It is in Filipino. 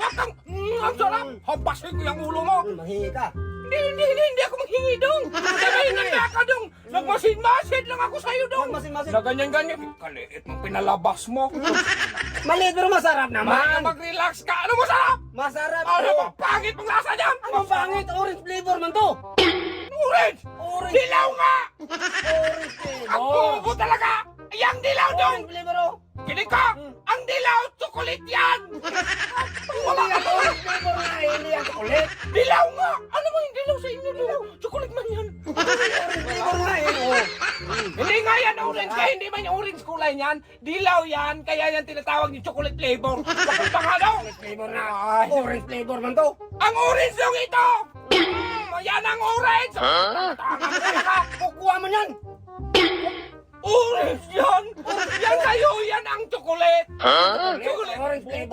Wag kang, ang sarap. Hampasin ko yung ulo mo. Mahingi ka. Hindi ako manghingi dong. Sabihin na ka dong. Nagmasin-masin lang ako sa'yo dong. Masin-masin. Na ganyan-ganyan. Kaliit ng pinalabas mo. Maliit pero masarap naman. Mag-relax ka. Ano masarap? Masarap. Ano bro. ba pangit mong lasa niyan? Anong pangit? Orange flavor man to. Orange! Orange. Dilaw nga! Orange Ang flavor. bobo talaga! Yang dilaw dong! Orange flavor oh. Kinig ka! Ang dilaw, chocolate yan! Hindi yan orange flavor nga eh. Hindi yan chocolate. Dilaw nga! Ano ba yung dilaw sa inyo? Dilaw? Chocolate man yan! Orange flavor nga eh. Oh. Hindi nga yan orange kaya hindi man yung orange kulay niyan. Dilaw yan, kaya yan tinatawag yung chocolate flavor. Bakit pa nga daw? Flavor na. Orange flavor man to. Ang orange lang ito! Yan ang orange! Tama ka! Kukuha mo yan. Orange yan! Yan sa'yo, yan ang chocolate! Chocolate! Orange flavor